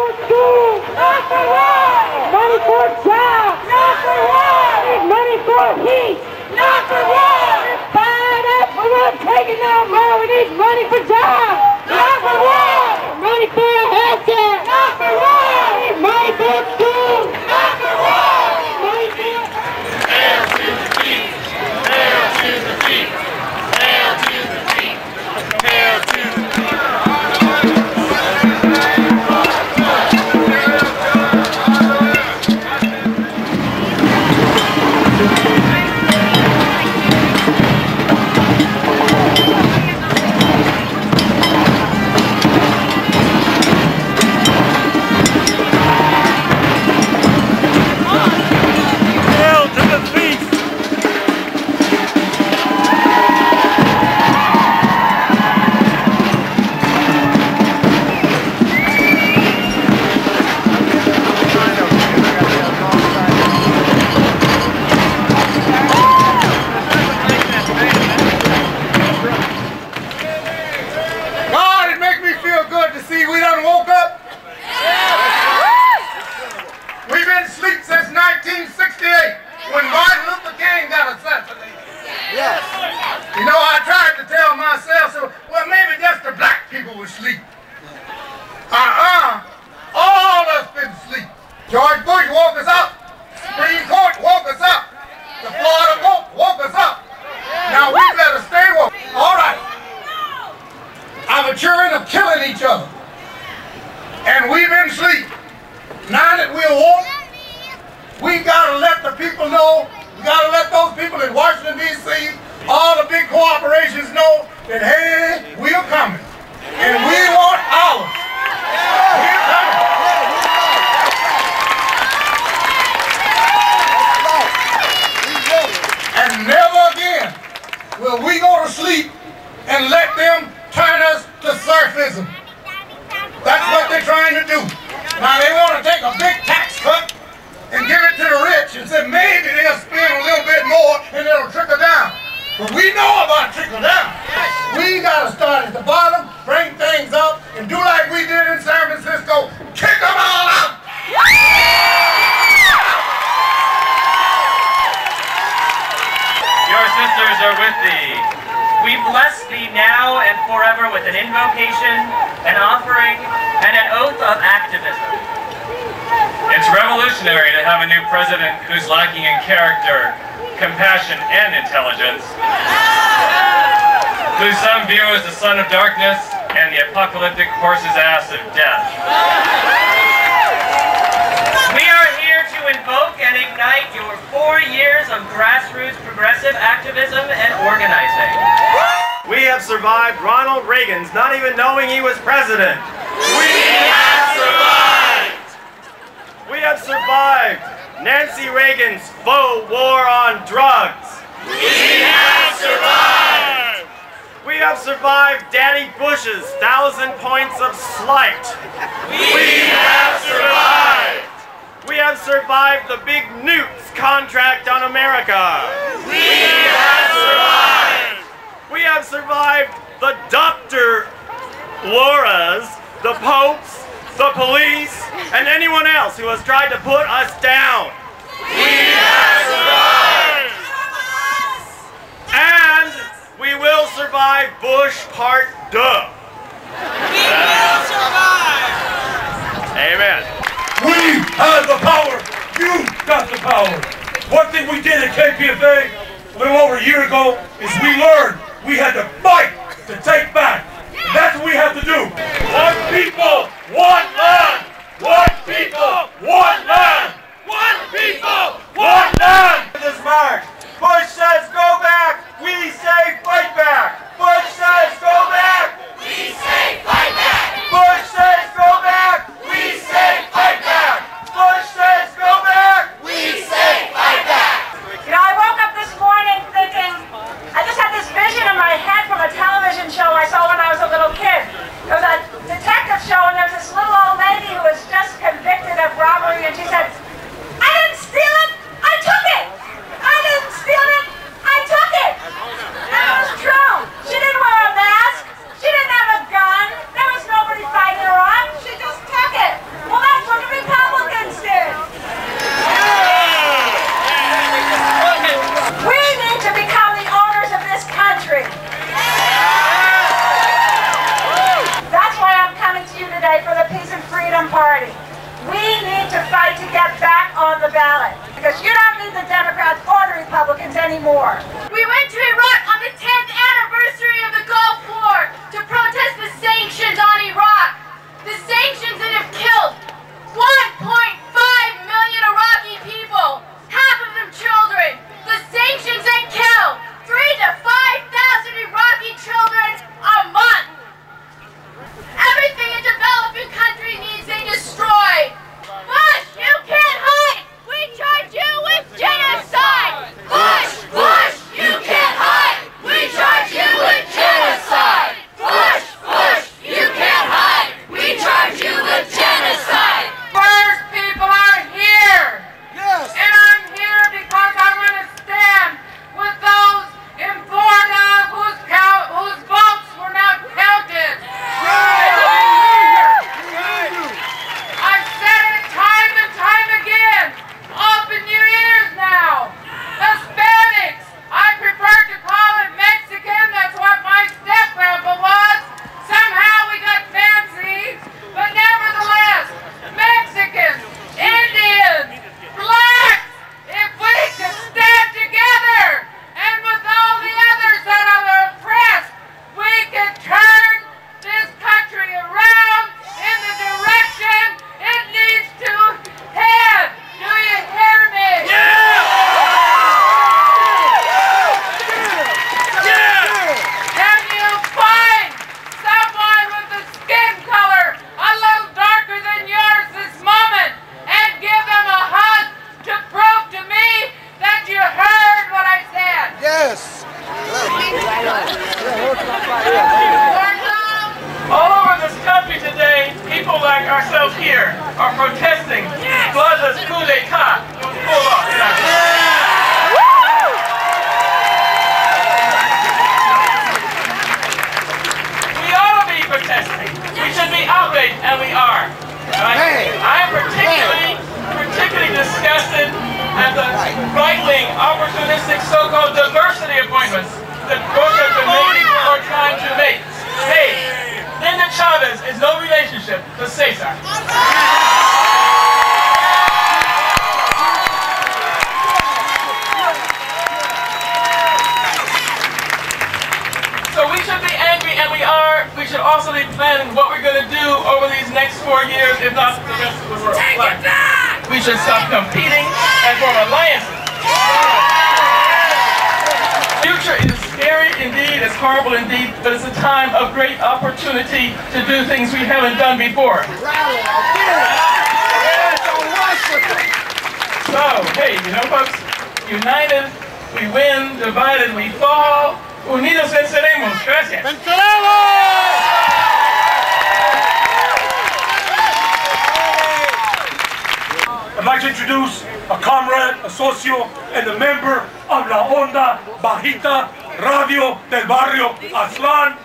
for school. Not for war. Money for jobs. Not for war. Money for heat. Not for war. Fired up. We want taking out more. We need money for jobs. Not for war. Money for health care. Not for war. Money for school. Not for war. Money for... Hail to the thief. Hail to the thief. Hail to the thief. Hail to the thief. You know, I tried to tell myself, so, well, maybe just the black people would sleep. All of us been asleep. George Bush woke us up. Supreme Court woke us up. The Florida vote woke us up. Now we better stay woke. All right. Our children are killing each other. And we've been asleep. Now that we're woke, we gotta let the people know. We gotta let those people in Washington, D.C., all the big corporations know that, hey, we're coming. And we want ours. We're coming. And never again will we go to sleep and let them turn us to serfism. That's what they're trying to do. Now they want to take a big tax cut and give it to the rich and say maybe they'll spend a little bit more and it'll trickle down. But we know about trickle down. We got to start at the bottom, bring things up, and do like we did in San Francisco, kick them all out. Your sisters are with thee. We bless thee now and forever with an invocation, an offering, and an oath of activism. It's revolutionary to have a new president who's lacking in character, compassion, and intelligence, who some view as the son of darkness and the apocalyptic horse's ass of death. We are here to invoke and ignite your 4 years of grassroots progressive activism and organizing. We have survived Ronald Reagan's not even knowing he was president. We have survived! We have survived Nancy Reagan's faux war on drugs. We have survived! We have survived Daddy Bush's 1,000 points of slight. We have survived! We have survived the big nukes contract on America. We have survived! We have survived the Dr. Lauras, the popes, the police, and anyone else who has tried to put us down. We have survived! And we will survive Bush Part 2. We will survive! Amen. We have the power. You got the power. One thing we did at KPFA a little over a year ago is we learned we had to fight to take back. And that's what we have to do. One people, one land. One people, one land. One people, one land. This march. Bush says go back. We say fight back. Bush says go back. We say fight back! Bush says go back. We say fight back! Bush says go back. We say fight back! You know, I woke up this morning thinking, I just had this vision in my head from a television show I saw when I was a little kid. There was a detective show and there was ourselves here are protesting bloodless coup d'etat. We ought to be protesting. We should be outraged, and we are. I am particularly disgusted at the right-wing, opportunistic, so-called diversity appointments that Bush has been making or trying to make. Hey, Linda Chavez is no relationship to Cesar. So we should be angry, and we are. We should also be planning what we're going to do over these next 4 years, if not the rest of the world. Take it back! We should stop competing and form alliances. The future is scary indeed, it's horrible indeed, but it's a time of great opportunity to do things we haven't done before. So, hey, you know folks, united we win, divided we fall. Unidos venceremos. Gracias. I'd like to introduce a comrade, a socio, and a member of La Onda Bajita Radio del Barrio Aztlán.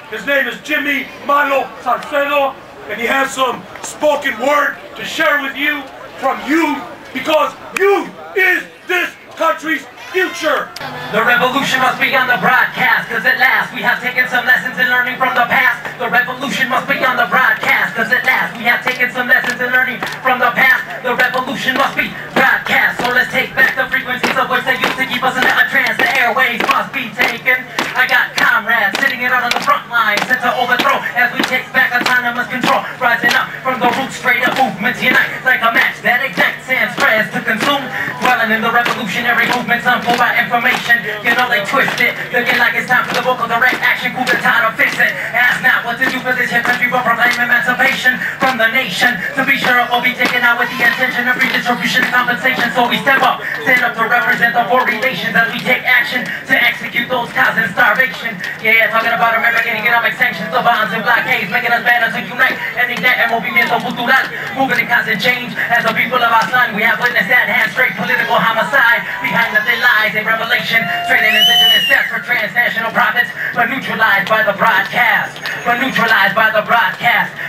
His name is Jimmy Malo Salcedo, and he has some spoken word to share with you from youth, because youth is this country's future. The revolution must be on the broadcast, cause at last we have taken some lessons in learning from the past. The revolution must be on the broadcast, cause at last we have taken some lessons in learning from the past. The revolution must be broadcast, so let's take back the frequencies of which they used to keep us in a trance. The airwaves must be taken. I got comrades sitting it out on the front lines, set to overthrow as we take back autonomous control. Rising up from the roots, straight up movements unite like a match that exact sand spreads to consume. Dwelling in the revolutionary movements, pull out information, you know they twist it. Looking like it's time for the vocal direct action, coup d'etat to fix it. Ask not what to do for this here country, but proclaim emancipation from the nation. To be sure it will be taken out with the intention of redistribution and compensation. So we stand up to represent the 40 nations as we take action to execute those causing starvation. Yeah, talking about American economic sanctions, the bonds and blockades, making us better to unite and ignite el movimiento cultural, moving and causing change. As the people of Aztlán, we have witnessed that hand-straight political homicide behind the thin lies, a revelation, trading indigenous steps for transnational profits, but neutralized by the broadcast.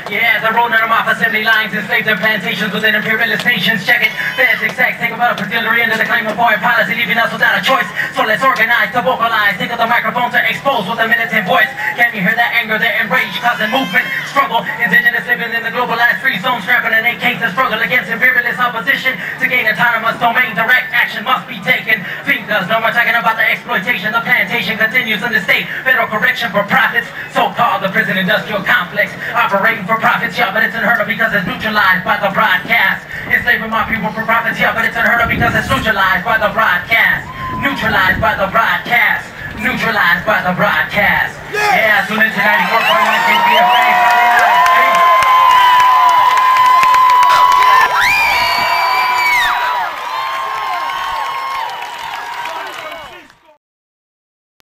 Yeah, they're rolling them off assembly lines, enslaved their plantations within imperialist nations. Check it, feds exact, take about a artillery into the claim of foreign policy, leaving us without a choice. So let's organize to vocalize, take up the microphone to expose with a militant voice. Can you hear that anger, that enrage, causing movement, struggle? Indigenous living in the globalized free zone, strapping an AK to struggle against imperialist opposition. To gain autonomous domain, direct action must be taken. Fingers, no more talking about the exploitation. The plantation continues in the state. Federal correction for profits, so-called the prison industrial complex, operating for profits, yeah, but it's unheard of because it's neutralized by the broadcast. Enslaving my people for profits, yeah, but it's unheard of because it's neutralized by the broadcast. Neutralized by the broadcast. Neutralized by the broadcast.